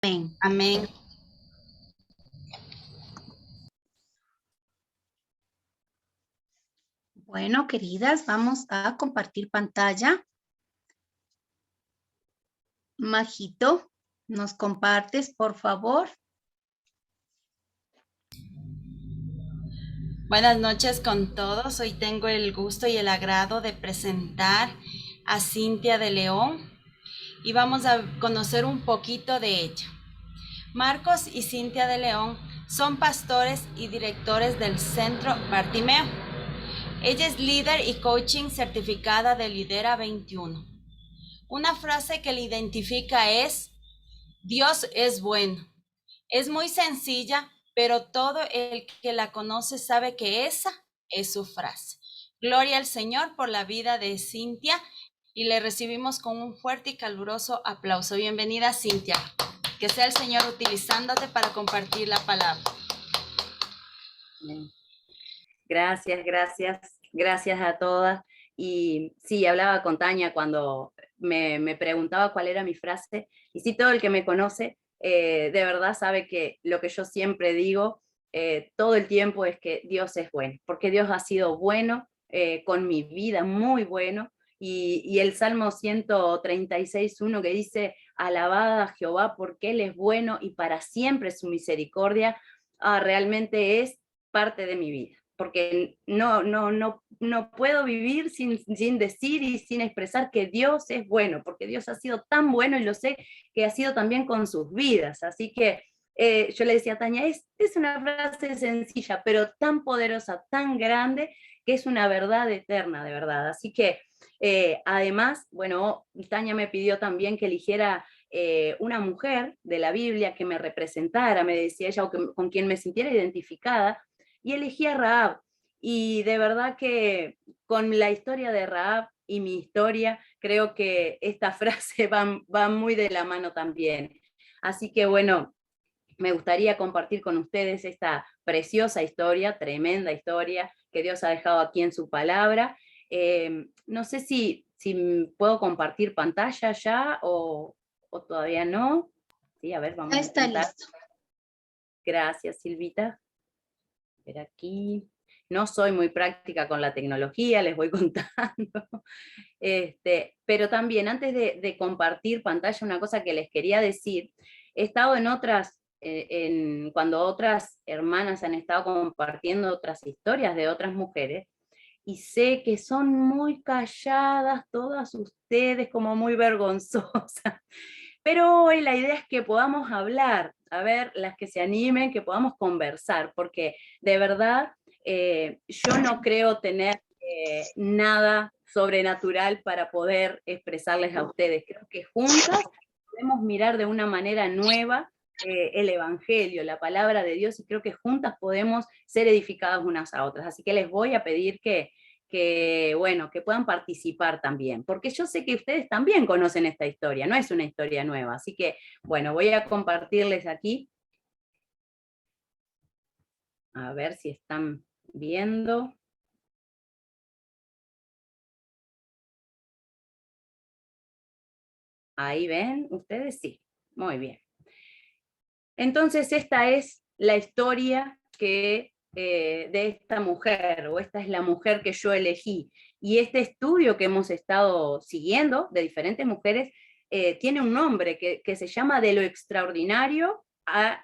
Amén, amén. Bueno, queridas, vamos a compartir pantalla. Majito, ¿nos compartes, por favor? Buenas noches con todos. Hoy tengo el gusto y el agrado de presentar a Cintia de León y vamos a conocer un poquito de ella. Marcos y Cintia de León son pastores y directores del Centro Bartimeo. Ella es líder y coaching certificada de Lidera 21. Una frase que le identifica es: Dios es bueno. Es muy sencilla, pero todo el que la conoce sabe que esa es su frase. Gloria al Señor por la vida de Cintia y le recibimos con un fuerte y caluroso aplauso. Bienvenida, Cintia. Que sea el Señor utilizándote para compartir la palabra. Gracias, gracias a todas. Y sí, hablaba con Tania cuando me preguntaba cuál era mi frase, y sí, todo el que me conoce de verdad sabe que lo que yo siempre digo todo el tiempo es que Dios es bueno, porque Dios ha sido bueno con mi vida, muy bueno. Y el Salmo 136:1 que dice: alabad a Jehová porque Él es bueno y para siempre su misericordia, realmente es parte de mi vida, porque no puedo vivir sin decir y sin expresar que Dios es bueno, porque Dios ha sido tan bueno y lo sé que ha sido también con sus vidas. Así que yo le decía a Tania, es una frase sencilla, pero tan poderosa, tan grande, que es una verdad eterna, de verdad. Así que además, bueno, Tania me pidió también que eligiera una mujer de la Biblia que me representara, me decía ella, o que, con quien me sintiera identificada, y elegí a Rahab. Y de verdad que con la historia de Rahab y mi historia, creo que esta frase va muy de la mano también. Así que bueno, me gustaría compartir con ustedes esta preciosa historia, tremenda historia que Dios ha dejado aquí en su palabra. No sé si puedo compartir pantalla ya o todavía no. Sí, a ver, Ya vamos a está intentar. listo. Gracias, Silvita. Ver aquí. No soy muy práctica con la tecnología, les voy contando. Pero también, antes de compartir pantalla, una cosa que les quería decir: he estado en otras, cuando otras hermanas han estado compartiendo otras historias de otras mujeres, y sé que son muy calladas todas ustedes, como muy vergonzosas. Pero hoy la idea es que podamos hablar, a ver, las que se animen, que podamos conversar, porque de verdad yo no creo tener nada sobrenatural para poder expresarles a ustedes. Creo que juntas podemos mirar de una manera nueva el Evangelio, la palabra de Dios, y creo que juntas podemos ser edificadas unas a otras. Así que les voy a pedir bueno, que puedan participar también, porque yo sé que ustedes también conocen esta historia, no es una historia nueva. Así que, bueno, voy a compartirles aquí, a ver si están viendo. Ahí ven, ustedes sí, muy bien. Entonces esta es la historia de esta mujer, o esta es la mujer que yo elegí. Y este estudio que hemos estado siguiendo de diferentes mujeres tiene un nombre que se llama De lo extraordinario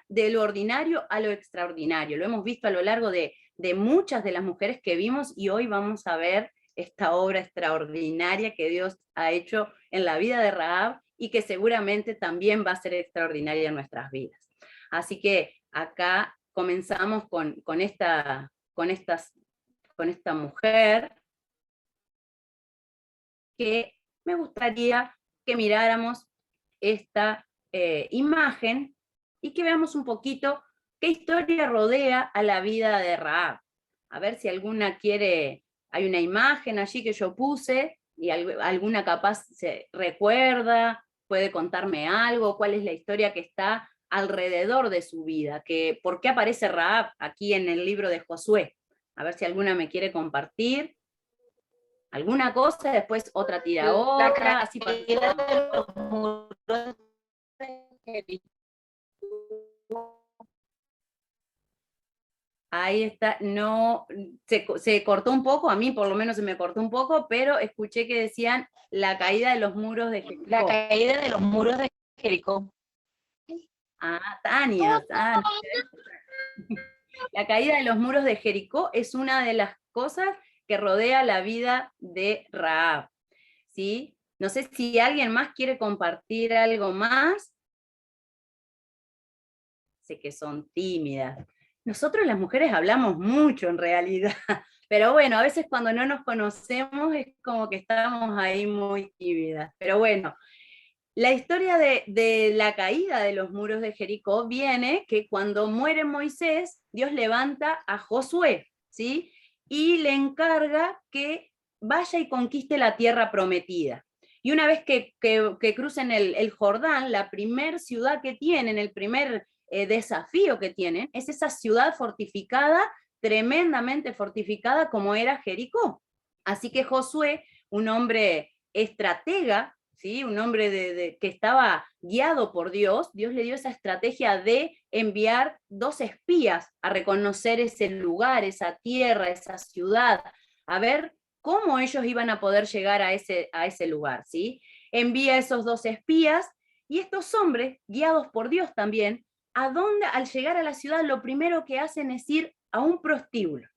de lo ordinario a lo extraordinario. Lo hemos visto a lo largo de muchas de las mujeres que vimos, y hoy vamos a ver esta obra extraordinaria que Dios ha hecho en la vida de Rahab y que seguramente también va a ser extraordinaria en nuestras vidas. Así que acá comenzamos con esta mujer, que me gustaría que miráramos esta imagen y que veamos un poquito qué historia rodea a la vida de Rahab. A ver si alguna quiere, hay una imagen allí que yo puse y alguna capaz se recuerda, puede contarme algo, cuál es la historia que está alrededor de su vida, por qué aparece Rahab aquí en el libro de Josué. A ver si alguna me quiere compartir alguna cosa, después otra tira La otra, así caída participamos. de los muros de Jericó. Ahí está, no, se cortó un poco, a mí por lo menos se me cortó un poco, pero escuché que decían la caída de los muros de Jericó. La caída de los muros de Jericó. Ah, Tania, la caída de los muros de Jericó es una de las cosas que rodea la vida de Rahab, ¿sí? No sé si alguien más quiere compartir algo más. Sé que son tímidas. Nosotros las mujeres hablamos mucho en realidad, pero bueno, a veces cuando no nos conocemos es como que estamos ahí muy tímidas. Pero bueno, la historia de la caída de los muros de Jericó viene que cuando muere Moisés, Dios levanta a Josué, ¿sí? Y le encarga que vaya y conquiste la tierra prometida. Y una vez que crucen el Jordán, la primer ciudad que tienen, el primer desafío que tienen, es esa ciudad fortificada, tremendamente fortificada como era Jericó. Así que Josué, un hombre estratega, ¿sí? Un hombre que estaba guiado por Dios, Dios le dio esa estrategia de enviar 2 espías a reconocer ese lugar, esa tierra, esa ciudad, a ver cómo ellos iban a poder llegar a ese lugar, ¿sí? Envía esos 2 espías, y estos hombres, guiados por Dios también, al llegar a la ciudad, lo primero que hacen es ir a un prostíbulo.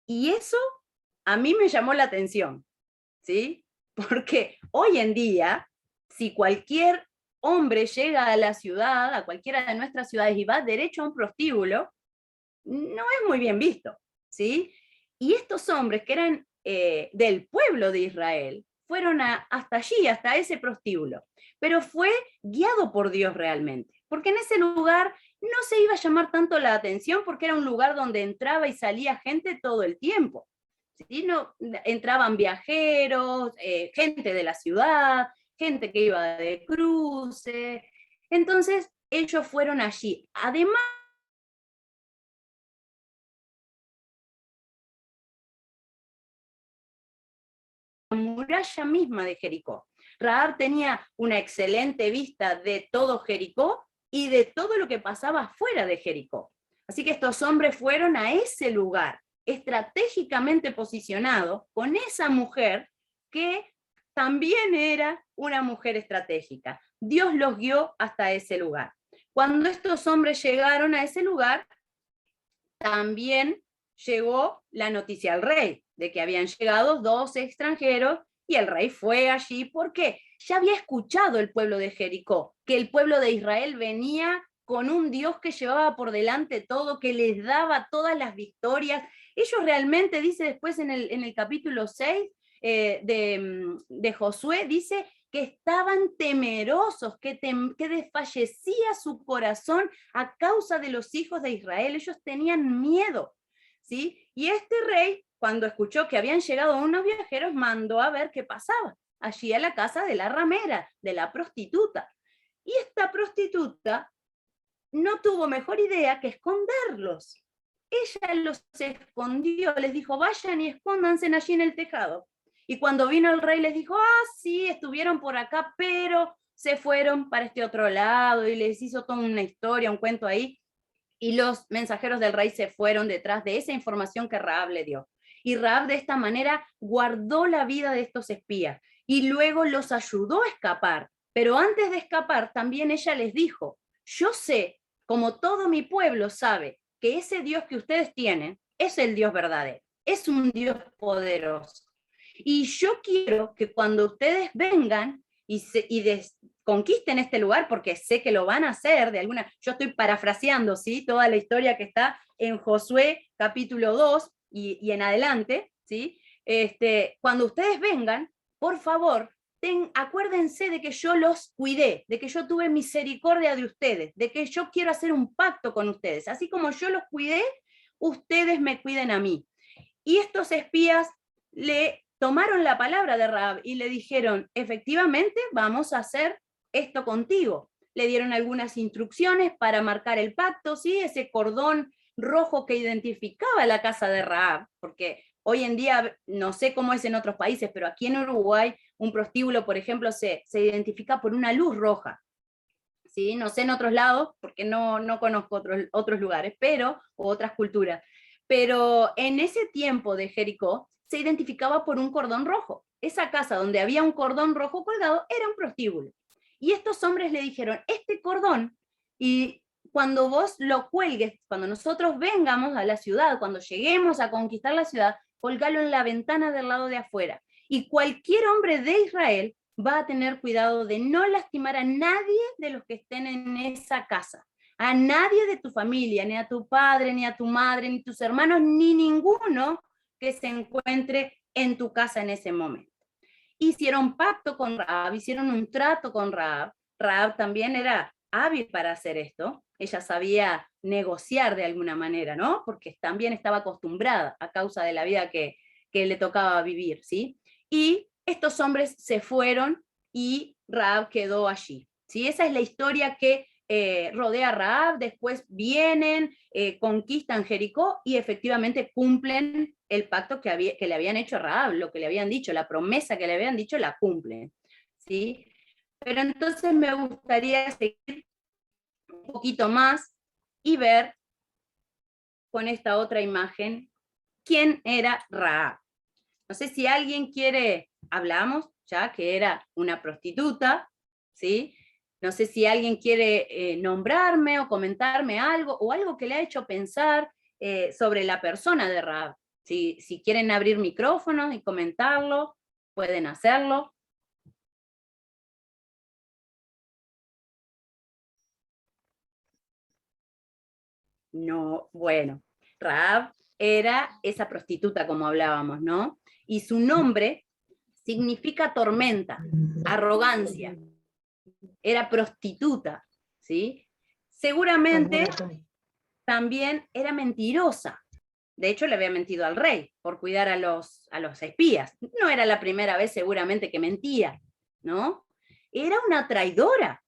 Y eso a mí me llamó la atención, ¿sí? Porque hoy en día, si cualquier hombre llega a la ciudad, a cualquiera de nuestras ciudades, y va derecho a un prostíbulo, no es muy bien visto, ¿sí? Y estos hombres que eran del pueblo de Israel, fueron hasta allí, hasta ese prostíbulo, pero fue guiado por Dios realmente, porque en ese lugar no se iba a llamar tanto la atención, porque era un lugar donde entraba y salía gente todo el tiempo. ¿Sí? No, entraban viajeros, gente de la ciudad, gente que iba de cruce. Entonces, ellos fueron allí. Además, la muralla misma de Jericó. Rahab tenía una excelente vista de todo Jericó y de todo lo que pasaba fuera de Jericó. Así que estos hombres fueron a ese lugar, estratégicamente posicionado, con esa mujer que también era una mujer estratégica. Dios los guió hasta ese lugar. Cuando estos hombres llegaron a ese lugar, también llegó la noticia al rey de que habían llegado 2 extranjeros, y el rey fue allí porque ya había escuchado el pueblo de Jericó, que el pueblo de Israel venía con un Dios que llevaba por delante todo, que les daba todas las victorias. Ellos realmente, dice después en el capítulo 6 de Josué, dice que estaban temerosos, que desfallecía su corazón a causa de los hijos de Israel. Ellos tenían miedo, ¿sí? Y este rey, cuando escuchó que habían llegado unos viajeros, mandó a ver qué pasaba allí a la casa de la ramera, de la prostituta. Y esta prostituta no tuvo mejor idea que esconderlos. Ella los escondió, les dijo, vayan y escóndanse allí en el tejado. Y cuando vino el rey les dijo, sí, estuvieron por acá, pero se fueron para este otro lado, y les hizo toda una historia, un cuento ahí, y los mensajeros del rey se fueron detrás de esa información que Rahab le dio. Y Rahab de esta manera guardó la vida de estos espías, y luego los ayudó a escapar. Pero antes de escapar, también ella les dijo, yo sé, como todo mi pueblo sabe, que ese Dios que ustedes tienen es el Dios verdadero, es un Dios poderoso. Y yo quiero que cuando ustedes vengan y conquisten este lugar, porque sé que lo van a hacer, yo estoy parafraseando, ¿sí? Toda la historia que está en Josué capítulo 2 y en adelante, ¿sí? Cuando ustedes vengan, por favor, acuérdense de que yo los cuidé, de que yo tuve misericordia de ustedes, de que yo quiero hacer un pacto con ustedes. Así como yo los cuidé, ustedes me cuiden a mí. Y estos espías le tomaron la palabra de Rahab y le dijeron, efectivamente, vamos a hacer esto contigo. Le dieron algunas instrucciones para marcar el pacto, ¿sí? Ese cordón rojo que identificaba la casa de Rahab, porque hoy en día, no sé cómo es en otros países, pero aquí en Uruguay, un prostíbulo, por ejemplo, se identifica por una luz roja, ¿sí? No sé en otros lados, porque no conozco otros lugares, o otras culturas. Pero en ese tiempo de Jericó se identificaba por un cordón rojo. Esa casa donde había un cordón rojo colgado era un prostíbulo. Y estos hombres le dijeron, este cordón, y cuando vos lo cuelgues, cuando nosotros vengamos a la ciudad, cuando lleguemos a conquistar la ciudad, colgalo en la ventana del lado de afuera. Y cualquier hombre de Israel va a tener cuidado de no lastimar a nadie de los que estén en esa casa. A nadie de tu familia, ni a tu padre, ni a tu madre, ni tus hermanos, ni ninguno que se encuentre en tu casa en ese momento. Hicieron pacto con Rahab, hicieron un trato con Rahab. Rahab también era hábil para hacer esto. Ella sabía negociar de alguna manera, ¿no? Porque también estaba acostumbrada a causa de la vida que le tocaba vivir, ¿sí? Y estos hombres se fueron y Rahab quedó allí, ¿sí? Esa es la historia que rodea a Rahab. Después vienen, conquistan Jericó y efectivamente cumplen el pacto que le habían hecho a Rahab, lo que le habían dicho, la promesa que le habían dicho, la cumplen, ¿sí? Pero entonces me gustaría seguir un poquito más y ver con esta otra imagen quién era Rahab. No sé si alguien quiere, hablamos ya que era una prostituta, ¿sí? No sé si alguien quiere nombrarme o comentarme algo, o algo que le ha hecho pensar sobre la persona de Rahab. Si quieren abrir micrófonos y comentarlo, pueden hacerlo. No, bueno, Rahab era esa prostituta como hablábamos, ¿no? Y su nombre significa tormenta, arrogancia. Era prostituta, ¿sí? Seguramente también era mentirosa. De hecho, le había mentido al rey por cuidar a los espías. No era la primera vez seguramente que mentía, ¿no? Era una traidora,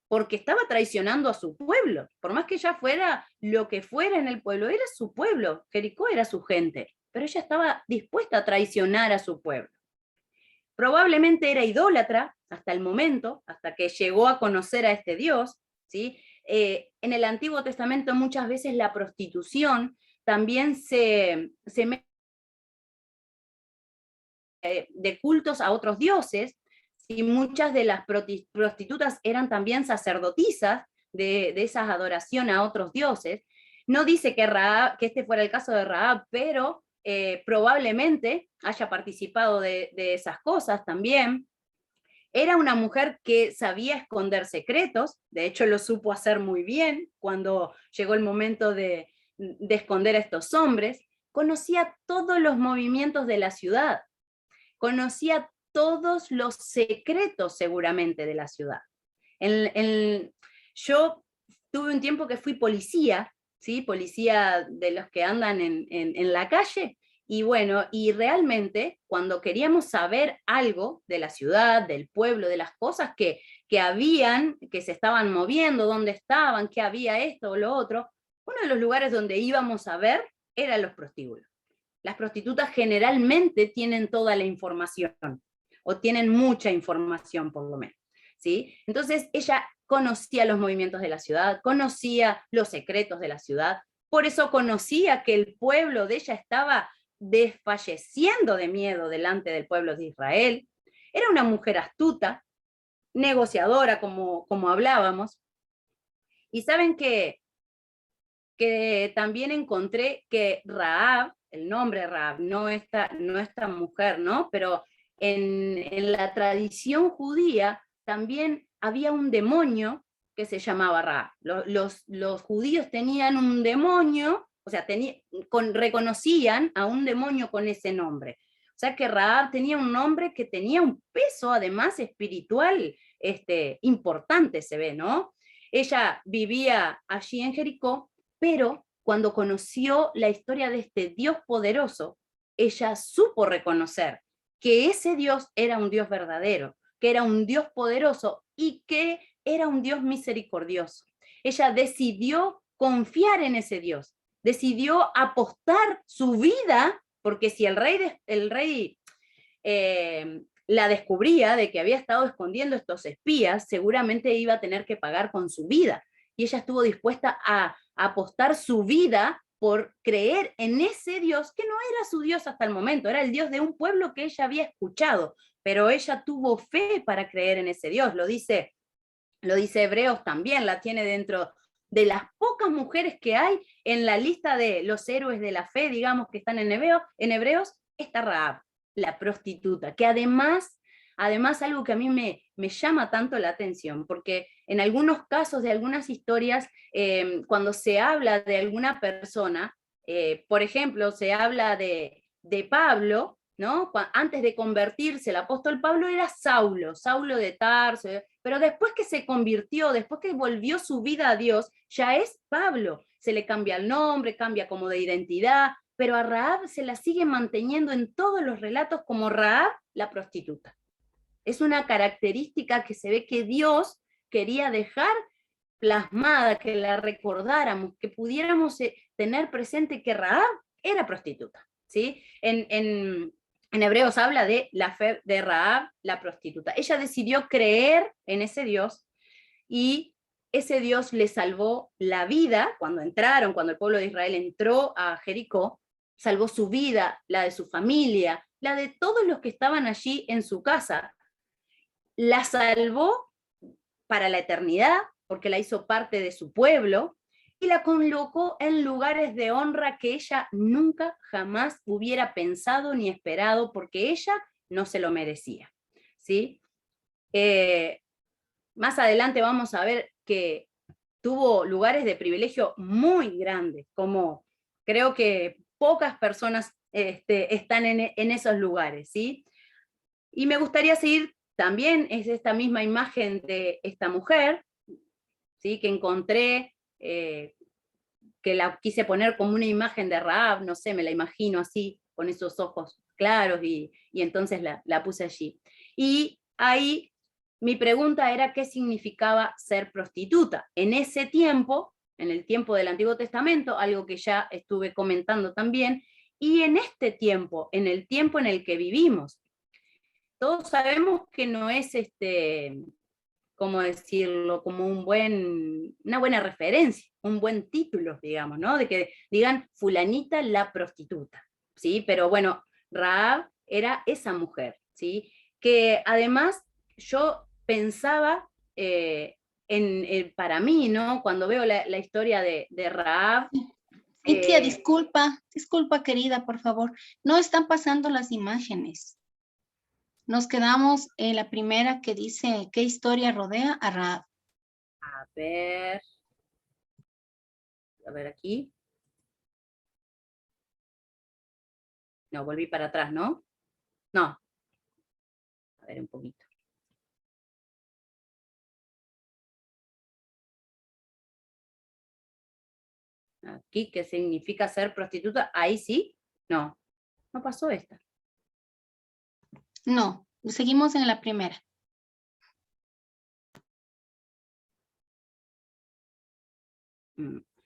porque estaba traicionando a su pueblo. Por más que ella fuera lo que fuera en el pueblo, era su pueblo, Jericó era su gente, pero ella estaba dispuesta a traicionar a su pueblo. Probablemente era idólatra hasta el momento, hasta que llegó a conocer a este Dios, ¿sí? En el Antiguo Testamento muchas veces la prostitución también de cultos a otros dioses, y muchas de las prostitutas eran también sacerdotisas de esas adoraciones a otros dioses. No dice que este fuera el caso de Rahab, pero probablemente haya participado de esas cosas también. Era una mujer que sabía esconder secretos, de hecho lo supo hacer muy bien cuando llegó el momento de esconder a estos hombres. Conocía todos los movimientos de la ciudad, conocía todos los secretos seguramente de la ciudad. Yo tuve un tiempo que fui policía, ¿sí? Policía de los que andan en la calle, y bueno, y realmente cuando queríamos saber algo de la ciudad, del pueblo, de las cosas que habían, que se estaban moviendo, dónde estaban, qué había esto o lo otro, uno de los lugares donde íbamos a ver eran los prostíbulos. Las prostitutas generalmente tienen toda la información, o tienen mucha información por lo menos, ¿sí? Entonces ella conocía los movimientos de la ciudad, conocía los secretos de la ciudad, por eso conocía que el pueblo de ella estaba desfalleciendo de miedo delante del pueblo de Israel. Era una mujer astuta, negociadora, como hablábamos, y saben que también encontré que Rahab, el nombre Rahab, no esta mujer, ¿no? Pero en la tradición judía también había un demonio que se llamaba Rahab. Los judíos tenían un demonio, o sea, reconocían a un demonio con ese nombre. O sea que Rahab tenía un nombre que tenía un peso además espiritual importante, se ve, ¿no? Ella vivía allí en Jericó, pero cuando conoció la historia de este Dios poderoso, ella supo reconocer que ese Dios era un Dios verdadero, que era un Dios poderoso y que era un Dios misericordioso. Ella decidió confiar en ese Dios, decidió apostar su vida, porque si el rey la descubría de que había estado escondiendo estos espías, seguramente iba a tener que pagar con su vida. Y ella estuvo dispuesta a apostar su vida por creer en ese Dios, que no era su Dios hasta el momento, era el Dios de un pueblo que ella había escuchado, pero ella tuvo fe para creer en ese Dios, lo dice Hebreos también, la tiene dentro de las pocas mujeres que hay en la lista de los héroes de la fe, digamos, que están en Hebreos, está Rahab, la prostituta, que además algo que a mí me llama tanto la atención, porque en algunos casos de algunas historias, cuando se habla de alguna persona, por ejemplo, se habla de Pablo, ¿no? Antes de convertirse, el apóstol Pablo era Saulo de Tarso, pero después que se convirtió, después que volvió su vida a Dios, ya es Pablo. Se le cambia el nombre, cambia como de identidad, pero a Rahab se la sigue manteniendo en todos los relatos como Rahab la prostituta. Es una característica que se ve que Dios quería dejar plasmada, que la recordáramos, que pudiéramos tener presente que Rahab era prostituta, ¿sí? En Hebreos habla de la fe de Rahab, la prostituta. Ella decidió creer en ese Dios y ese Dios le salvó la vida cuando el pueblo de Israel entró a Jericó, salvó su vida, la de su familia, la de todos los que estaban allí en su casa. La salvó para la eternidad, porque la hizo parte de su pueblo, y la colocó en lugares de honra que ella nunca jamás hubiera pensado ni esperado, porque ella no se lo merecía, ¿sí? Más adelante vamos a ver que tuvo lugares de privilegio muy grandes, como creo que pocas personas están en esos lugares, ¿sí? Y me gustaría seguir, también es esta misma imagen de esta mujer, ¿sí? Que encontré, que la quise poner como una imagen de Rahab, no sé, me la imagino así, con esos ojos claros, y entonces la puse allí. Y ahí mi pregunta era qué significaba ser prostituta. En ese tiempo, en el tiempo del Antiguo Testamento, algo que ya estuve comentando también, y en este tiempo, en el tiempo en el que vivimos. Todos sabemos que no es ¿cómo decirlo? Como una buena referencia, un buen título, digamos, ¿no? De que digan fulanita la prostituta, ¿sí? Pero bueno, Rahab era esa mujer, ¿sí? Que además yo pensaba para mí, ¿no? Cuando veo la historia de Rahab. Cintia, disculpa querida, por favor. No están pasando las imágenes. Nos quedamos en la primera que dice, ¿qué historia rodea a Rahab? A ver aquí. No, volví para atrás, ¿no? No. A ver un poquito. Aquí, ¿qué significa ser prostituta? Ahí sí. No, no pasó esta. No, seguimos en la primera.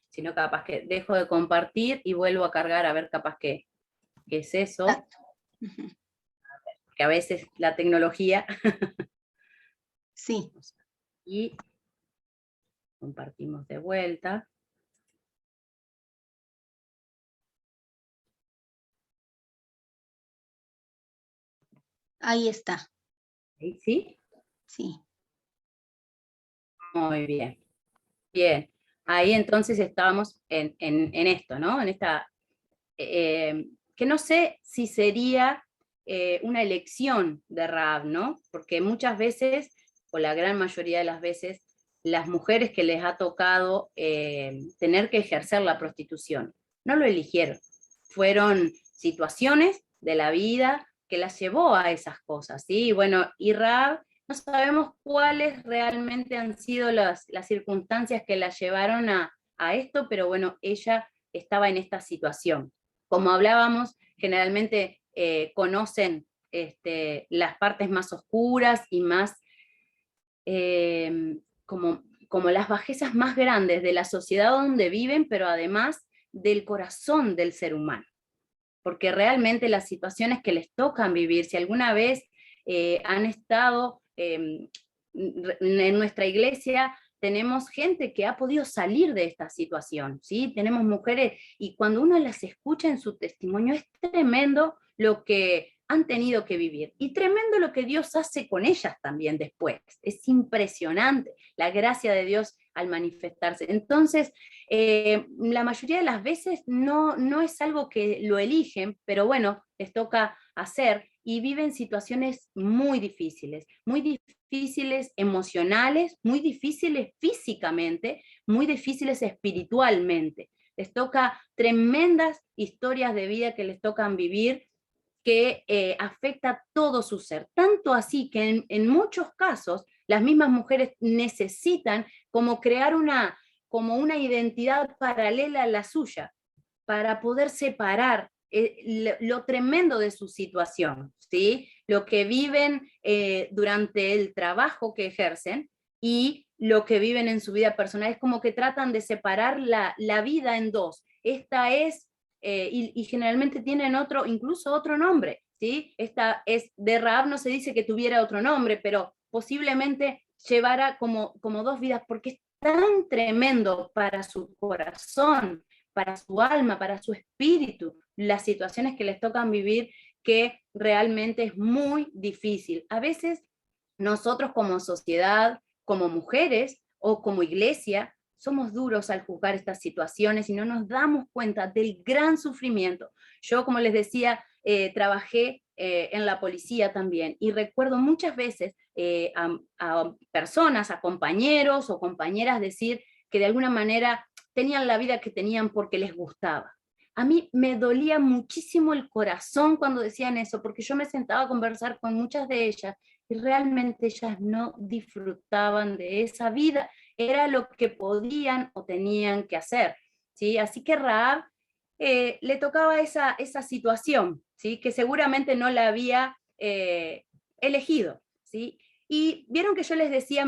Si no, capaz que dejo de compartir y vuelvo a cargar a ver capaz que es eso. Porque a veces la tecnología. Sí. Y compartimos de vuelta. Ahí está. ¿Ahí sí? Sí. Muy bien. Bien. Ahí entonces estábamos en esto, ¿no? En esta, que no sé si sería una elección de Rahab, ¿no? Porque muchas veces, o la gran mayoría de las veces, las mujeres que les ha tocado tener que ejercer la prostitución, no lo eligieron. Fueron situaciones de la vida que las llevó a esas cosas, ¿sí? Bueno, y Rahab, no sabemos cuáles realmente han sido las circunstancias que la llevaron a esto, pero bueno, ella estaba en esta situación. Como hablábamos, generalmente conocen las partes más oscuras y más como las bajezas más grandes de la sociedad donde viven, pero además del corazón del ser humano. Porque realmente las situaciones que les tocan vivir, si alguna vez han estado en nuestra iglesia. Tenemos gente que ha podido salir de esta situación, ¿sí? Tenemos mujeres, y cuando uno las escucha en su testimonio, es tremendo lo que han tenido que vivir, y tremendo lo que Dios hace con ellas también después. Es impresionante la gracia de Dios al manifestarse. Entonces, la mayoría de las veces no es algo que lo eligen, pero bueno, les toca hacer, y viven situaciones muy difíciles emocionales, muy difíciles físicamente, muy difíciles espiritualmente. Les toca tremendas historias de vida que les tocan vivir, que afecta todo su ser, tanto así que en muchos casos las mismas mujeres necesitan como crear como una identidad paralela a la suya, para poder separar lo tremendo de su situación, ¿sí? Lo que viven durante el trabajo que ejercen y lo que viven en su vida personal. Es como que tratan de separar la vida en dos. Esta es, y generalmente tienen incluso otro nombre, ¿sí? Esta es, de Rahab no se dice que tuviera otro nombre, pero posiblemente llevara como dos vidas, porque es tan tremendo para su corazón, para su alma, para su espíritu, las situaciones que les tocan vivir, que realmente es muy difícil. A veces nosotros como sociedad, como mujeres o como iglesia, somos duros al juzgar estas situaciones y no nos damos cuenta del gran sufrimiento. Yo, como les decía, trabajé en la policía también, y recuerdo muchas veces a personas, a compañeros o compañeras decir que de alguna manera tenían la vida que tenían porque les gustaba. A mí me dolía muchísimo el corazón cuando decían eso, porque yo me sentaba a conversar con muchas de ellas y realmente ellas no disfrutaban de esa vida, era lo que podían o tenían que hacer, ¿sí? Así que Rahab le tocaba esa situación, ¿sí? Que seguramente no la había elegido, ¿sí? Y vieron que yo les decía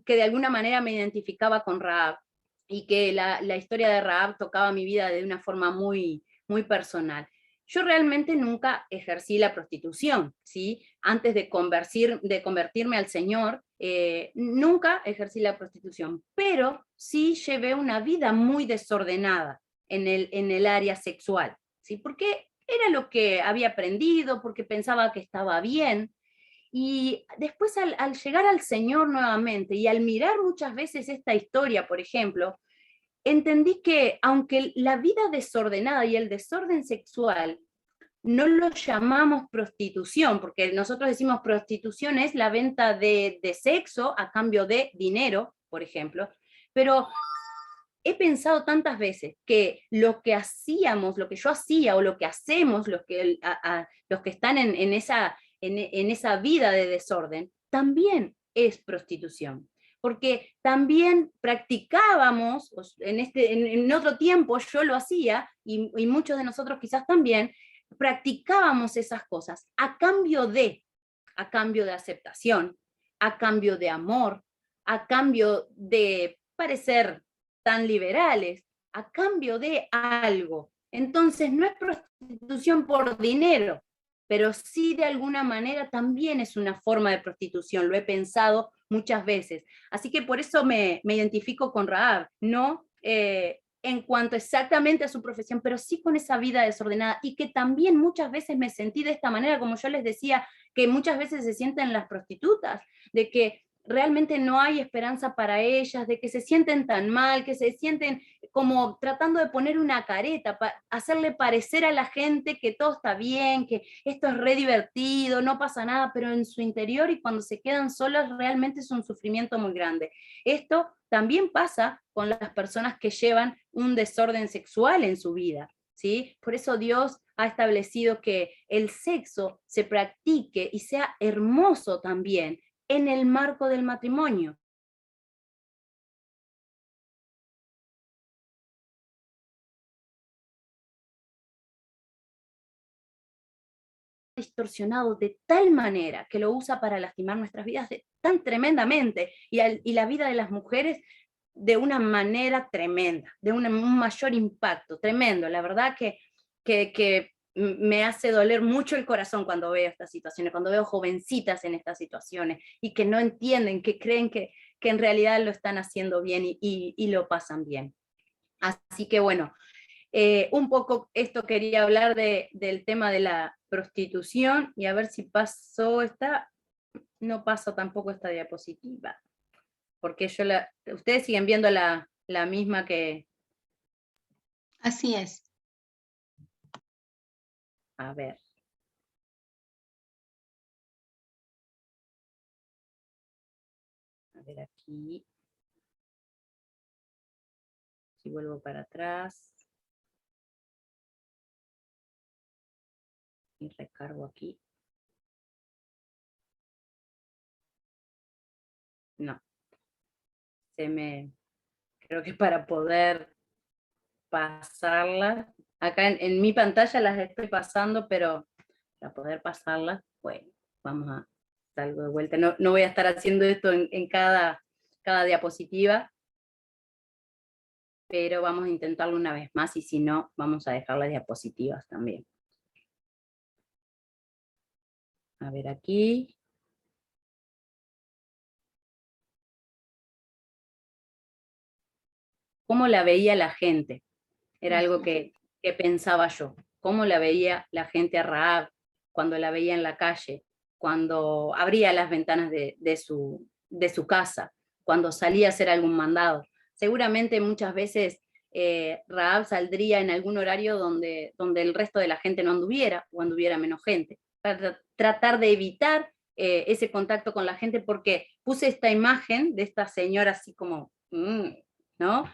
que de alguna manera me identificaba con Rahab, y que la historia de Rahab tocaba mi vida de una forma muy, muy personal. Yo realmente nunca ejercí la prostitución, ¿sí? Antes de convertirme al Señor, nunca ejercí la prostitución, pero sí llevé una vida muy desordenada en el área sexual, ¿sí? Porque era lo que había aprendido, porque pensaba que estaba bien. Y después al llegar al Señor nuevamente y al mirar muchas veces esta historia, por ejemplo, entendí que aunque la vida desordenada y el desorden sexual no lo llamamos prostitución, porque nosotros decimos prostitución es la venta de sexo a cambio de dinero, por ejemplo, pero he pensado tantas veces que lo que hacíamos, lo que yo hacía o lo que hacemos, los que están en esa vida de desorden, también es prostitución. Porque también practicábamos, en otro tiempo yo lo hacía, y muchos de nosotros quizás también, practicábamos esas cosas a cambio de aceptación, a cambio de amor, a cambio de parecer tan liberales, a cambio de algo. Entonces no es prostitución por dinero, pero sí de alguna manera también es una forma de prostitución, lo he pensado muchas veces. Así que por eso me identifico con Rahab, no en cuanto exactamente a su profesión, pero sí con esa vida desordenada, y que también muchas veces me sentí de esta manera, como yo les decía, que muchas veces se sienten las prostitutas, de que realmente no hay esperanza para ellas, de que se sienten tan mal, que se sienten como tratando de poner una careta, hacerle parecer a la gente que todo está bien, que esto es re divertido, no pasa nada, pero en su interior y cuando se quedan solas realmente es un sufrimiento muy grande. Esto también pasa con las personas que llevan un desorden sexual en su vida, ¿sí? Por eso Dios ha establecido que el sexo se practique y sea hermoso también en el marco del matrimonio. Distorsionado de tal manera que lo usa para lastimar nuestras vidas tan tremendamente, y la vida de las mujeres de una manera tremenda, de un mayor impacto, tremendo. La verdad que me hace doler mucho el corazón cuando veo estas situaciones, cuando veo jovencitas en estas situaciones y que no entienden, que creen que en realidad lo están haciendo bien y lo pasan bien. Así que bueno, un poco esto quería hablar del tema de la prostitución, y a ver si pasó esta, no pasó tampoco esta diapositiva, porque ustedes siguen viendo la misma que... Así es. A ver. A ver aquí. Si vuelvo para atrás. Y recargo aquí. No. Creo que para poder pasarla, acá en mi pantalla las estoy pasando, pero para poder pasarlas, bueno, vamos a salgo de vuelta. No voy a estar haciendo esto en cada diapositiva, pero vamos a intentarlo una vez más, y si no, vamos a dejar las diapositivas también. A ver aquí. ¿Cómo la veía la gente? Era algo que pensaba yo. ¿Cómo la veía la gente a Rahab cuando la veía en la calle? Cuando abría las ventanas de su casa, cuando salía a hacer algún mandado. Seguramente muchas veces Rahab saldría en algún horario donde el resto de la gente no anduviera, o anduviera menos gente, para tratar de evitar ese contacto con la gente, porque puse esta imagen de esta señora así como, ¿no?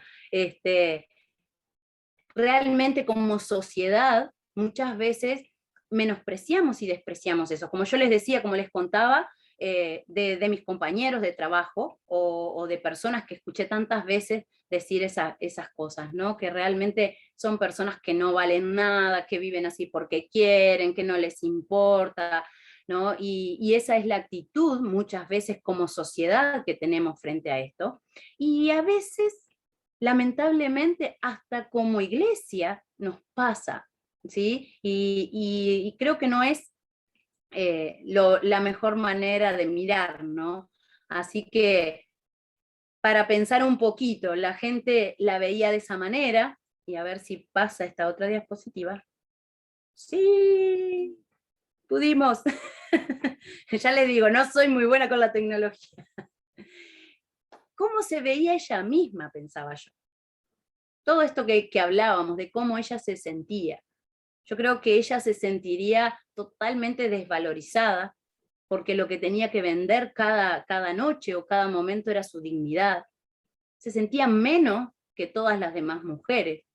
Realmente como sociedad muchas veces menospreciamos y despreciamos eso. Como yo les decía, como les contaba, de mis compañeros de trabajo o de personas que escuché tantas veces decir esas cosas, ¿no? Que realmente son personas que no valen nada, que viven así porque quieren, que no les importa, ¿no? Y esa es la actitud muchas veces como sociedad que tenemos frente a esto. Y a veces, lamentablemente, hasta como iglesia nos pasa, ¿sí? Y creo que no es la mejor manera de mirar, ¿no? Así que, para pensar un poquito, la gente la veía de esa manera, y a ver si pasa esta otra diapositiva. Sí, pudimos. Ya les digo, no soy muy buena con la tecnología. ¿Cómo se veía ella misma? Pensaba yo. Todo esto que hablábamos, de cómo ella se sentía. Yo creo que ella se sentiría totalmente desvalorizada, porque lo que tenía que vender cada noche o cada momento era su dignidad. Se sentía menos que todas las demás mujeres.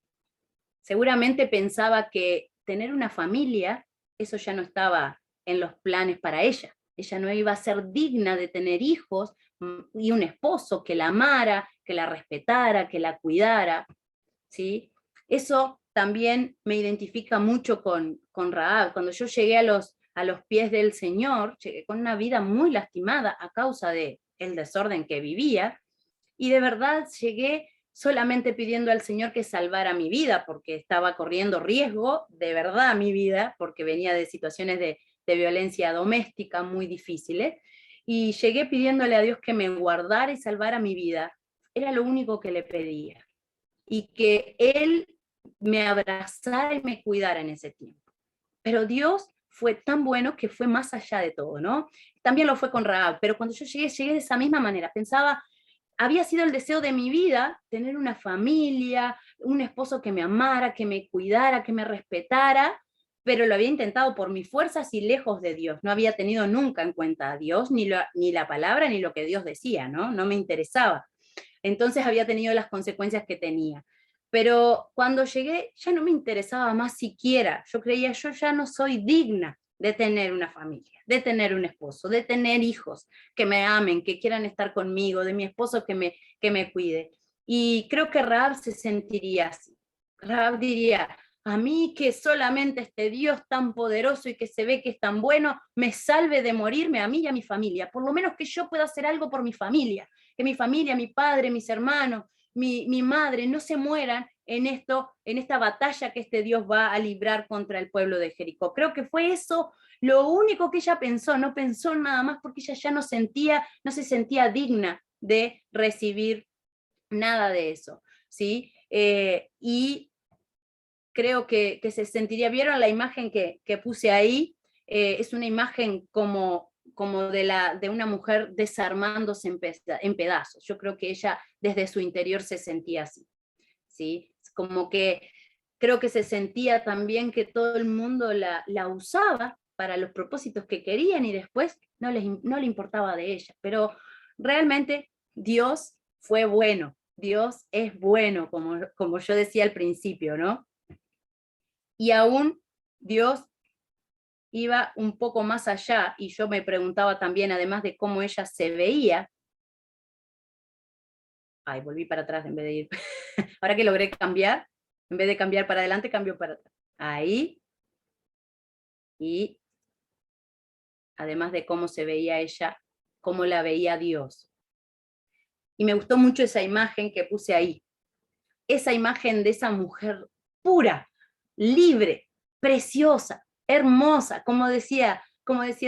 Seguramente pensaba que tener una familia, eso ya no estaba en los planes para ella. Ella no iba a ser digna de tener hijos y un esposo que la amara, que la respetara, que la cuidara, ¿sí? Eso también me identifica mucho con Rahab. Cuando yo llegué a los pies del Señor, llegué con una vida muy lastimada a causa del desorden que vivía, y de verdad llegué solamente pidiendo al Señor que salvara mi vida, porque estaba corriendo riesgo, de verdad, mi vida, porque venía de situaciones de violencia doméstica muy difíciles, y llegué pidiéndole a Dios que me guardara y salvara mi vida. Era lo único que le pedía, y que Él me abrazara y me cuidara en ese tiempo. Pero Dios fue tan bueno que fue más allá de todo, ¿no? También lo fue con Rahab, pero cuando yo llegué de esa misma manera. Pensaba, había sido el deseo de mi vida tener una familia, un esposo que me amara, que me cuidara, que me respetara, pero lo había intentado por mis fuerzas y lejos de Dios. No había tenido nunca en cuenta a Dios, ni la palabra, ni lo que Dios decía, ¿no? No me interesaba. Entonces había tenido las consecuencias que tenía. Pero cuando llegué ya no me interesaba más siquiera. Yo creía, yo ya no soy digna de tener una familia, de tener un esposo, de tener hijos que me amen, que quieran estar conmigo, de mi esposo que me cuide. Y creo que Rahab se sentiría así. Rahab diría, a mí que solamente este Dios tan poderoso y que se ve que es tan bueno, me salve de morirme a mí y a mi familia. Por lo menos que yo pueda hacer algo por mi familia, que mi familia, mi padre, mis hermanos, mi madre, no se mueran en esta batalla que este Dios va a librar contra el pueblo de Jericó. Creo que fue eso lo único que ella pensó, no pensó nada más porque ella ya no se sentía digna de recibir nada de eso, ¿sí? Y creo que se sentiría, ¿vieron la imagen que puse ahí? Es una imagen como de una mujer desarmándose en pedazos. Yo creo que ella desde su interior se sentía así, ¿sí? Como que creo que se sentía también que todo el mundo la usaba para los propósitos que querían y después no le importaba de ella. Pero realmente Dios fue bueno, Dios es bueno, como yo decía al principio, ¿no? Y aún Dios iba un poco más allá, y yo me preguntaba también, además de cómo ella se veía, ay, volví para atrás en vez de ir, ahora que logré cambiar, en vez de cambiar para adelante, cambio para atrás. Ahí, y además de cómo se veía ella, cómo la veía Dios. Y me gustó mucho esa imagen que puse ahí, esa imagen de esa mujer pura, libre, preciosa, hermosa, como decía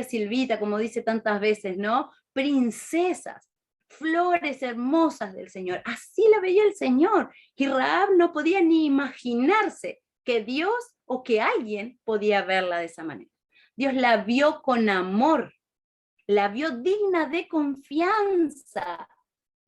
Silvita, como dice tantas veces, ¿no? Princesas, flores hermosas del Señor. Así la veía el Señor. Y Rahab no podía ni imaginarse que Dios o que alguien podía verla de esa manera. Dios la vio con amor, la vio digna de confianza.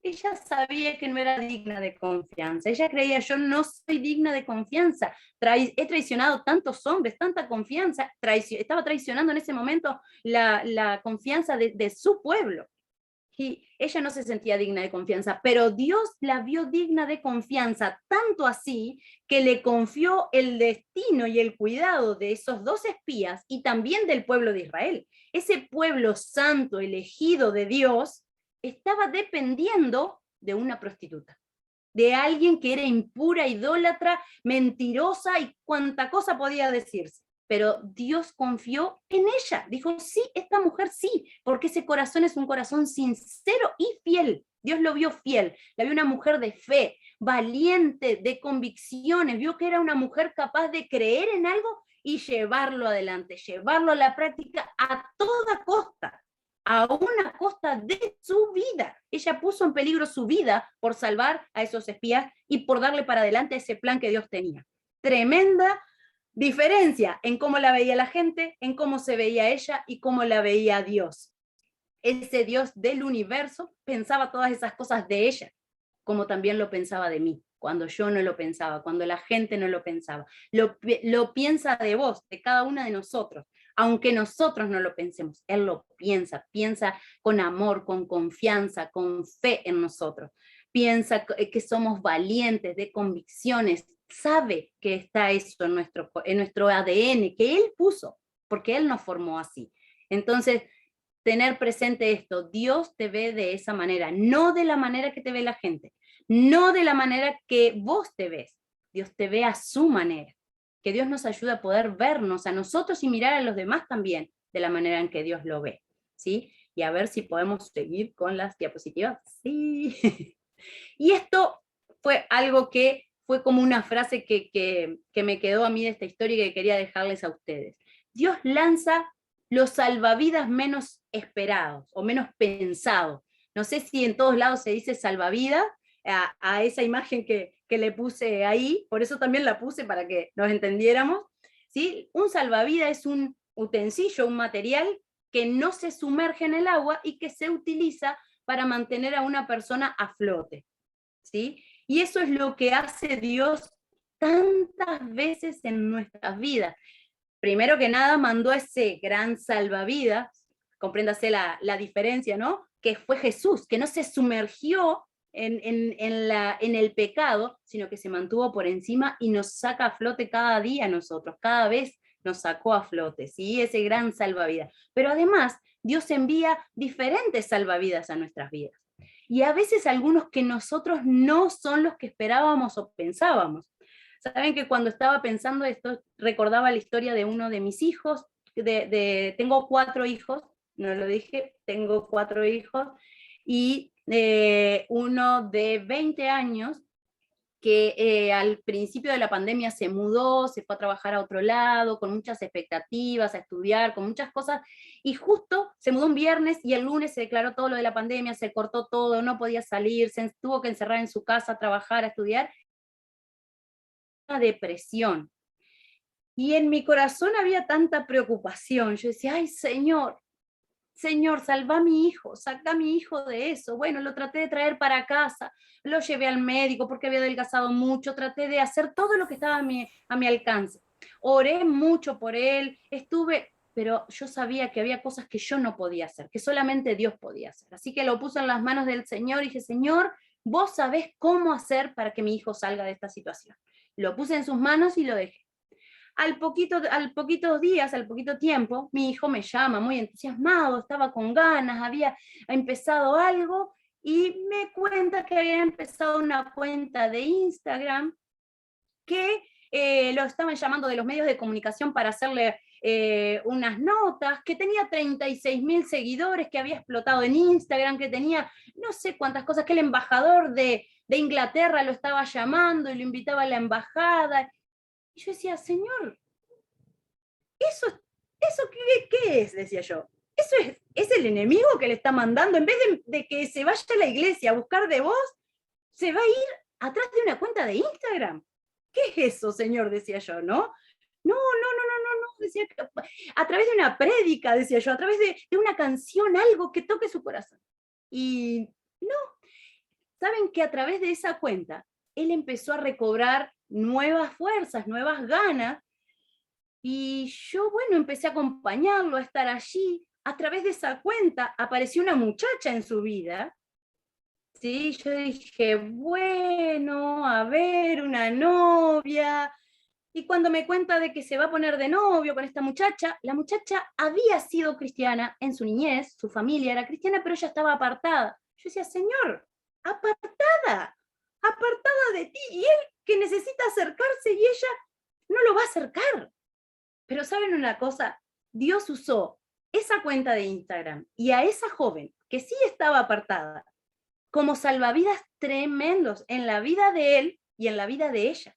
Ella sabía que no era digna de confianza. Ella creía, yo no soy digna de confianza. He traicionado tantos hombres, tanta confianza. Estaba traicionando en ese momento la confianza de su pueblo. Y ella no se sentía digna de confianza, pero Dios la vio digna de confianza, tanto así que le confió el destino y el cuidado de esos 2 espías y también del pueblo de Israel. Ese pueblo santo, elegido de Dios, estaba dependiendo de una prostituta, de alguien que era impura, idólatra, mentirosa y cuánta cosa podía decirse. Pero Dios confió en ella, dijo, sí, esta mujer sí, porque ese corazón es un corazón sincero y fiel. Dios lo vio fiel, la vio una mujer de fe, valiente, de convicciones, vio que era una mujer capaz de creer en algo y llevarlo adelante, llevarlo a la práctica a toda costa, a una costa de su vida. Ella puso en peligro su vida por salvar a esos espías y por darle para adelante ese plan que Dios tenía. Tremenda diferencia en cómo la veía la gente, en cómo se veía ella y cómo la veía Dios. Ese Dios del universo pensaba todas esas cosas de ella, como también lo pensaba de mí, cuando yo no lo pensaba, cuando la gente no lo pensaba. Lo piensa de vos, de cada una de nosotros, aunque nosotros no lo pensemos. Él lo piensa con amor, con confianza, con fe en nosotros. Piensa que somos valientes, de convicciones, sabe que está eso en nuestro ADN, que Él puso, porque Él nos formó así. Entonces, tener presente esto, Dios te ve de esa manera, no de la manera que te ve la gente, no de la manera que vos te ves, Dios te ve a su manera. Que Dios nos ayude a poder vernos a nosotros y mirar a los demás también de la manera en que Dios lo ve, ¿sí? Y a ver si podemos seguir con las diapositivas. Sí. Y esto fue algo que fue como una frase que me quedó a mí de esta historia y que quería dejarles a ustedes. Dios lanza los salvavidas menos esperados o menos pensados. No sé si en todos lados se dice salvavidas a esa imagen que le puse ahí, por eso también la puse para que nos entendiéramos. ¿Sí? Un salvavidas es un utensilio, un material que no se sumerge en el agua y que se utiliza para mantener a una persona a flote, ¿sí? Y eso es lo que hace Dios tantas veces en nuestras vidas. Primero que nada mandó ese gran salvavidas, compréndase la diferencia, ¿no? Que fue Jesús, que no se sumergió en el pecado, sino que se mantuvo por encima y nos saca a flote cada día a nosotros, cada vez nos sacó a flote, ¿sí? Ese gran salvavidas. Pero además, Dios envía diferentes salvavidas a nuestras vidas. Y a veces algunos que nosotros no son los que esperábamos o pensábamos. Saben que cuando estaba pensando esto, recordaba la historia de uno de mis hijos, tengo 4 hijos, no lo dije, tengo 4 hijos, y uno de 20 años, que al principio de la pandemia se mudó, se fue a trabajar a otro lado, con muchas expectativas, a estudiar, con muchas cosas, y justo se mudó un viernes y el lunes se declaró todo lo de la pandemia, se cortó todo, no podía salir, se tuvo que encerrar en su casa a trabajar, a estudiar. Una depresión. Y en mi corazón había tanta preocupación. Yo decía, ay, Señor, Señor, salva a mi hijo, saca a mi hijo de eso. Bueno, lo traté de traer para casa, lo llevé al médico porque había adelgazado mucho, traté de hacer todo lo que estaba a mi alcance. Oré mucho por él, pero yo sabía que había cosas que yo no podía hacer, que solamente Dios podía hacer. Así que lo puse en las manos del Señor y dije, Señor, vos sabés cómo hacer para que mi hijo salga de esta situación. Lo puse en sus manos y lo dejé. Al poquito tiempo, mi hijo me llama muy entusiasmado, estaba con ganas, había empezado algo y me cuenta que había empezado una cuenta de Instagram que lo estaban llamando de los medios de comunicación para hacerle unas notas, que tenía 36.000 seguidores, que había explotado en Instagram, que tenía no sé cuántas cosas, que el embajador de Inglaterra lo estaba llamando y lo invitaba a la embajada. Y yo decía, Señor, ¿eso qué es? Decía yo. Eso es el enemigo que le está mandando. En vez de que se vaya a la iglesia a buscar de vos, se va a ir atrás de una cuenta de Instagram. ¿Qué es eso, Señor? Decía yo, ¿no? No, decía, a través de una prédica, decía yo, a través de una canción, algo que toque su corazón. Y no, saben que a través de esa cuenta, él empezó a recobrar nuevas fuerzas, nuevas ganas, y yo, bueno, empecé a acompañarlo, a estar allí. A través de esa cuenta apareció una muchacha en su vida. Sí, yo dije, bueno, a ver, una novia. Y cuando me cuenta de que se va a poner de novio con esta muchacha, la muchacha había sido cristiana en su niñez, su familia era cristiana, pero ella estaba apartada. Yo decía, Señor, apartada de ti, y él que necesita acercarse y ella no lo va a acercar. Pero ¿saben una cosa? Dios usó esa cuenta de Instagram y a esa joven que sí estaba apartada como salvavidas tremendos en la vida de él y en la vida de ella.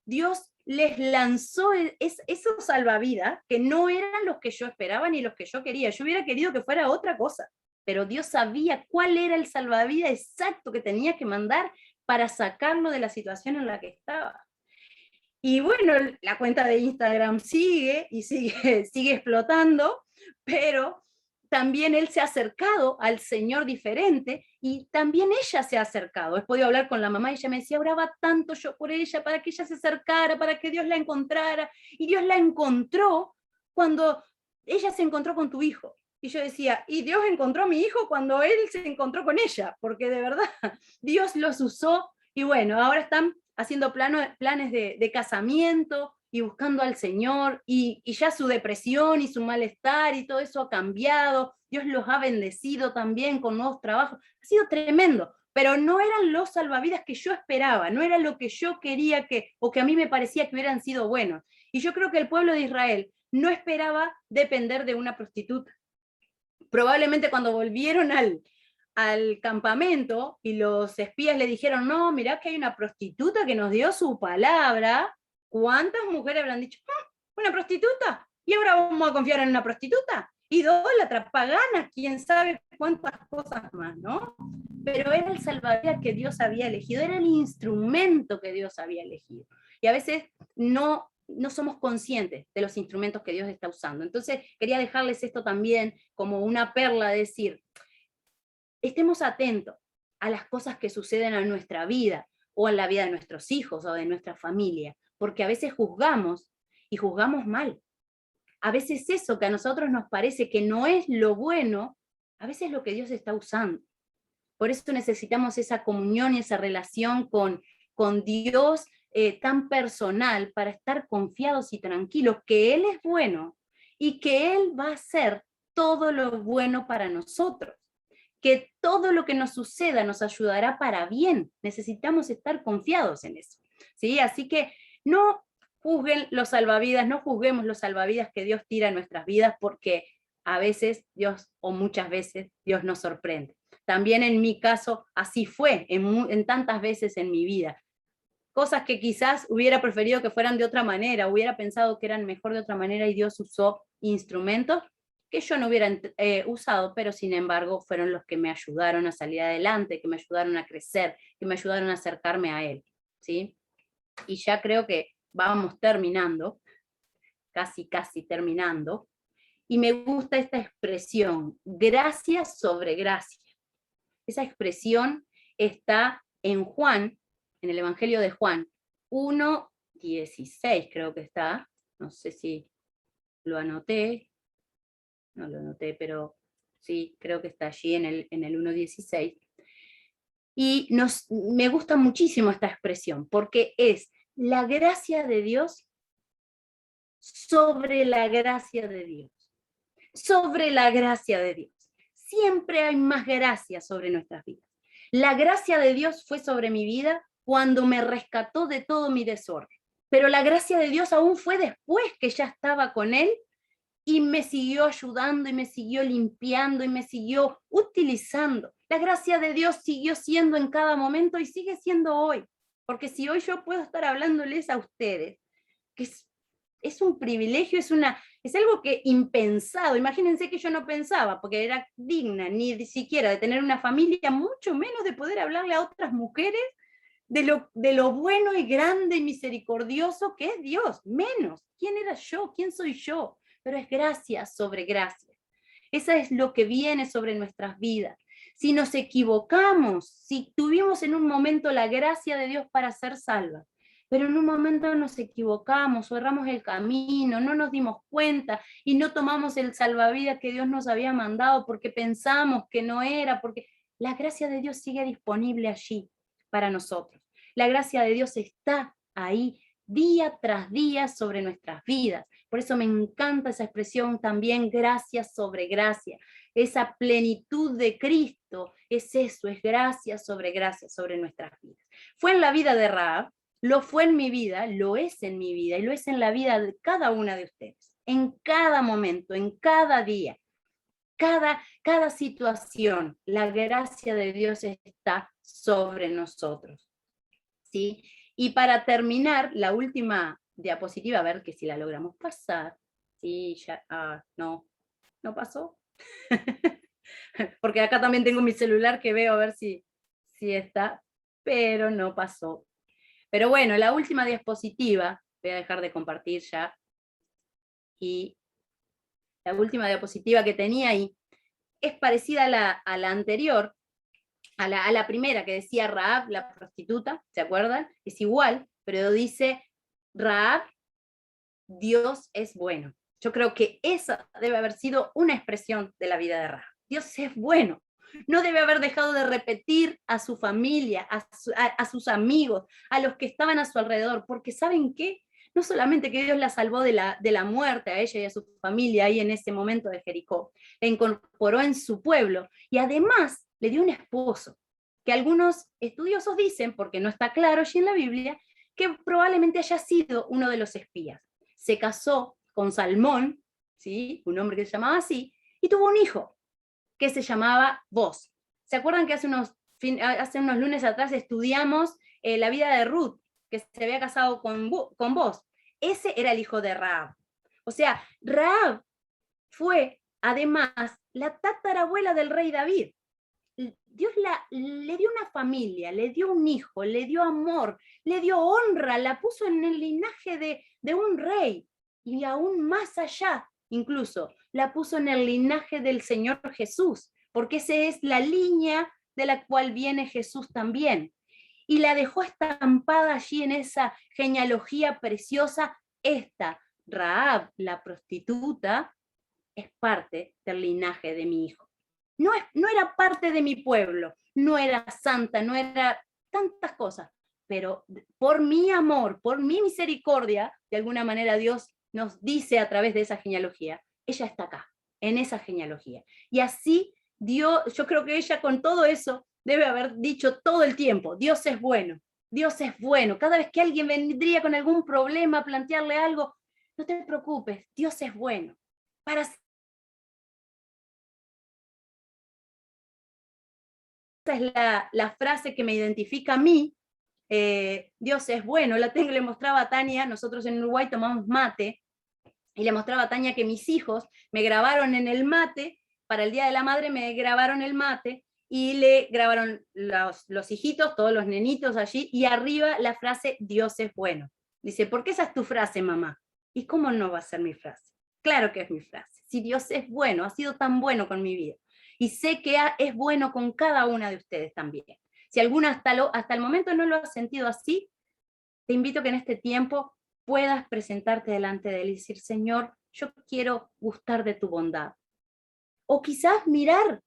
Dios les lanzó esos salvavidas que no eran los que yo esperaba ni los que yo quería. Yo hubiera querido que fuera otra cosa, pero Dios sabía cuál era el salvavidas exacto que tenía que mandar para sacarlo de la situación en la que estaba. Y bueno, la cuenta de Instagram sigue y sigue explotando, pero también él se ha acercado al Señor diferente y también ella se ha acercado. He podido hablar con la mamá y ella me decía, oraba tanto yo por ella para que ella se acercara, para que Dios la encontrara. Y Dios la encontró cuando ella se encontró con tu hijo. Y yo decía, y Dios encontró a mi hijo cuando él se encontró con ella, porque de verdad Dios los usó y bueno, ahora están haciendo planes de casamiento y buscando al Señor, y ya su depresión y su malestar y todo eso ha cambiado. Dios los ha bendecido también con nuevos trabajos. Ha sido tremendo, pero no eran los salvavidas que yo esperaba, no era lo que yo quería o que a mí me parecía que hubieran sido buenos. Y yo creo que el pueblo de Israel no esperaba depender de una prostituta. Probablemente cuando volvieron al campamento y los espías le dijeron, no, mirá que hay una prostituta que nos dio su palabra, ¿cuántas mujeres habrán dicho, una prostituta? ¿Y ahora vamos a confiar en una prostituta? Idólatra, pagana, quién sabe cuántas cosas más, ¿no? Pero era el salvavidas que Dios había elegido, era el instrumento que Dios había elegido. Y a veces no somos conscientes de los instrumentos que Dios está usando. Entonces quería dejarles esto también como una perla, de decir, estemos atentos a las cosas que suceden en nuestra vida, o en la vida de nuestros hijos, o de nuestra familia, porque a veces juzgamos, y juzgamos mal. A veces eso que a nosotros nos parece que no es lo bueno, a veces es lo que Dios está usando. Por eso necesitamos esa comunión y esa relación con Dios tan personal, para estar confiados y tranquilos que Él es bueno, y que Él va a hacer todo lo bueno para nosotros. Que todo lo que nos suceda nos ayudará para bien. Necesitamos estar confiados en eso, ¿sí? Así que no juzguen los salvavidas, no juzguemos los salvavidas que Dios tira en nuestras vidas, porque a veces Dios, o muchas veces, Dios nos sorprende. también en mi caso así fue, en tantas veces en mi vida. Cosas que quizás hubiera preferido que fueran de otra manera, hubiera pensado que eran mejor de otra manera y Dios usó instrumentos que yo no hubiera usado, pero sin embargo fueron los que me ayudaron a salir adelante, que me ayudaron a crecer, que me ayudaron a acercarme a Él, ¿sí? Y ya creo que vamos terminando, casi terminando, y me gusta esta expresión, gracia sobre gracia. Esa expresión está en Juan, en el Evangelio de Juan, 1:16 creo que está, no sé si lo anoté, no lo anoté, pero sí, creo que está allí en el 1:16. Y me gusta muchísimo esta expresión, porque es la gracia de Dios sobre la gracia de Dios. Sobre la gracia de Dios. Siempre hay más gracia sobre nuestras vidas. La gracia de Dios fue sobre mi vida cuando me rescató de todo mi desorden. Pero la gracia de Dios aún fue después que ya estaba con Él y me siguió ayudando y me siguió limpiando y me siguió utilizando. La gracia de Dios siguió siendo en cada momento y sigue siendo hoy. Porque si hoy yo puedo estar hablándoles a ustedes, que es un privilegio, es algo que impensado. Imagínense que yo no pensaba, porque era digna ni siquiera de tener una familia, mucho menos de poder hablarle a otras mujeres de lo bueno y grande y misericordioso que es Dios. Menos. ¿Quién era yo? ¿Quién soy yo? Pero es gracia sobre gracia. Esa es lo que viene sobre nuestras vidas. Si nos equivocamos, si tuvimos en un momento la gracia de Dios para ser salvas, pero en un momento nos equivocamos o erramos el camino, no nos dimos cuenta y no tomamos el salvavidas que Dios nos había mandado porque pensamos que no era, porque la gracia de Dios sigue disponible allí para nosotros. La gracia de Dios está ahí día tras día sobre nuestras vidas. Por eso me encanta esa expresión también, gracia sobre gracia. Esa plenitud de Cristo es eso, es gracia sobre nuestras vidas. Fue en la vida de Rahab, lo fue en mi vida, lo es en mi vida y lo es en la vida de cada una de ustedes. En cada momento, en cada día, cada situación, la gracia de Dios está sobre nosotros. ¿Sí? Y para terminar, la última diapositiva, a ver que si la logramos pasar. Sí, ya, no pasó. Porque acá también tengo mi celular que veo a ver si está, pero no pasó. Pero bueno, la última diapositiva, voy a dejar de compartir ya, y la última diapositiva que tenía ahí es parecida a la anterior, a la primera que decía Rahab, la prostituta, ¿se acuerdan? Es igual, pero dice Rahab, Dios es bueno. Yo creo que esa debe haber sido una expresión de la vida de Rahab. Dios es bueno. No debe haber dejado de repetir a su familia, a sus amigos, a los que estaban a su alrededor, porque ¿saben qué? No solamente que Dios la salvó de la muerte a ella y a su familia ahí en ese momento de Jericó, la incorporó en su pueblo y además le dio un esposo, que algunos estudiosos dicen, porque no está claro allí en la Biblia, que probablemente haya sido uno de los espías. Se casó con Salmón, ¿sí? Un hombre que se llamaba así, y tuvo un hijo, que se llamaba Boz. ¿Se acuerdan que hace unos lunes atrás estudiamos la vida de Ruth, que se había casado con Boz? Ese era el hijo de Rahab. O sea, Rahab fue además la tatarabuela del rey David. Dios le dio una familia, le dio un hijo, le dio amor, le dio honra, la puso en el linaje de un rey, y aún más allá, incluso, la puso en el linaje del Señor Jesús, porque esa es la línea de la cual viene Jesús también. Y la dejó estampada allí en esa genealogía preciosa. Esta, Rahab, la prostituta, es parte del linaje de mi hijo. No era parte de mi pueblo, no era santa, no era tantas cosas, pero por mi amor, por mi misericordia, de alguna manera Dios nos dice a través de esa genealogía, ella está acá, en esa genealogía. Y así Dios, yo creo que ella con todo eso debe haber dicho todo el tiempo, Dios es bueno, Dios es bueno. Cada vez que alguien vendría con algún problema a plantearle algo, no te preocupes, Dios es bueno. Para es la frase que me identifica a mí. Dios es bueno, le mostraba a Tania, nosotros en Uruguay tomamos mate, y le mostraba a Tania que mis hijos me grabaron en el mate, para el Día de la Madre me grabaron el mate, y le grabaron los hijitos, todos los nenitos allí, y arriba la frase Dios es bueno. Dice, ¿por qué esa es tu frase, mamá? ¿Y cómo no va a ser mi frase? Claro que es mi frase. Si Dios es bueno, ha sido tan bueno con mi vida, y sé que es bueno con cada una de ustedes también. Si alguna hasta el momento no lo ha sentido así, te invito a que en este tiempo puedas presentarte delante de Él y decir, Señor, yo quiero gustar de tu bondad. O quizás mirar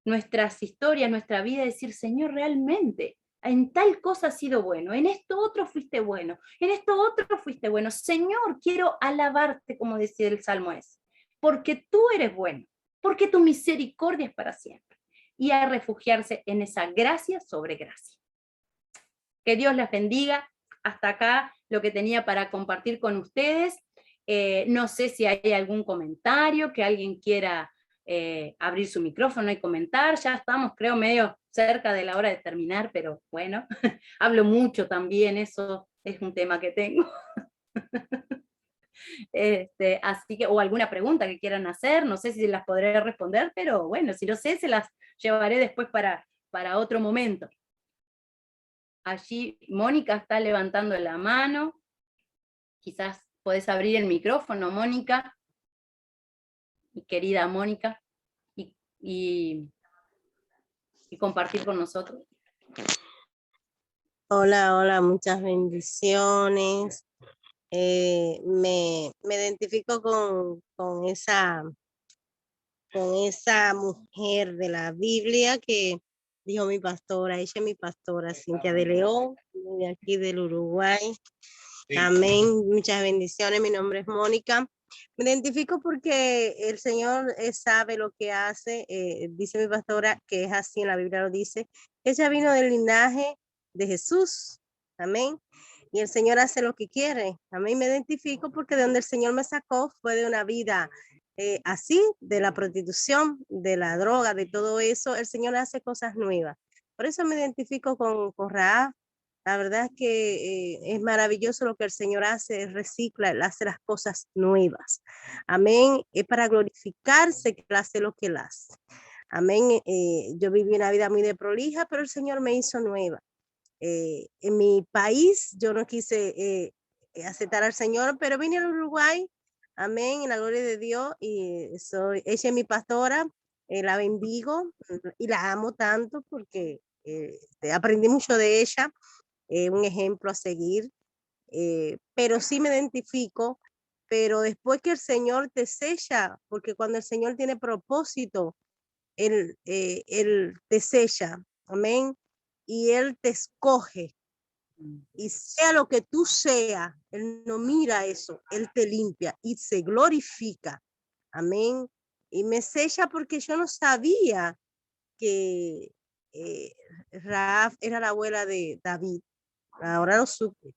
nuestras historias, nuestra vida, y decir, Señor, realmente, en tal cosa has sido bueno, en esto otro fuiste bueno, en esto otro fuiste bueno. Señor, quiero alabarte, como decía el Salmo ese, porque tú eres bueno, porque tu misericordia es para siempre. Y a refugiarse en esa gracia sobre gracia. Que Dios las bendiga. Hasta acá lo que tenía para compartir con ustedes. No sé si hay algún comentario, que alguien quiera abrir su micrófono y comentar. Ya estamos, creo, medio cerca de la hora de terminar, pero bueno, hablo mucho también, eso es un tema que tengo. Así que, o alguna pregunta que quieran hacer, no sé si las podré responder, pero bueno, si lo sé, se las llevaré después para otro momento. Allí Mónica está levantando la mano. Quizás podés abrir el micrófono, Mónica, mi querida Mónica, y compartir con nosotros. Hola, hola, muchas bendiciones. Me identifico con esa mujer de la Biblia que dijo mi pastora, ella es mi pastora, Cintia de León, de aquí del Uruguay. Sí. Amén, muchas bendiciones, mi nombre es Mónica. Me identifico porque el Señor sabe lo que hace, dice mi pastora que es así, en la Biblia lo dice, ella vino del linaje de Jesús, amén, y el Señor hace lo que quiere, amén. Me identifico porque de donde el Señor me sacó fue de una vida así, de la prostitución, de la droga, de todo eso, el Señor hace cosas nuevas. Por eso me identifico con Rahab. La verdad es que es maravilloso lo que el Señor hace, recicla, Él hace las cosas nuevas. Amén. Es para glorificarse que Él hace lo que Él hace. Amén. Yo viví una vida muy de prolija, pero el Señor me hizo nueva. En mi país yo no quise aceptar al Señor, pero vine al Uruguay. Amén. En la gloria de Dios. Y ella es mi pastora. La bendigo y la amo tanto porque aprendí mucho de ella. Un ejemplo a seguir, pero sí me identifico, pero después que el Señor te sella, porque cuando el Señor tiene propósito, Él te sella, amén, y Él te escoge, y sea lo que tú seas, Él no mira eso, Él te limpia y se glorifica, amén, y me sella porque yo no sabía que Rahab era la abuela de David. Ahora lo supe.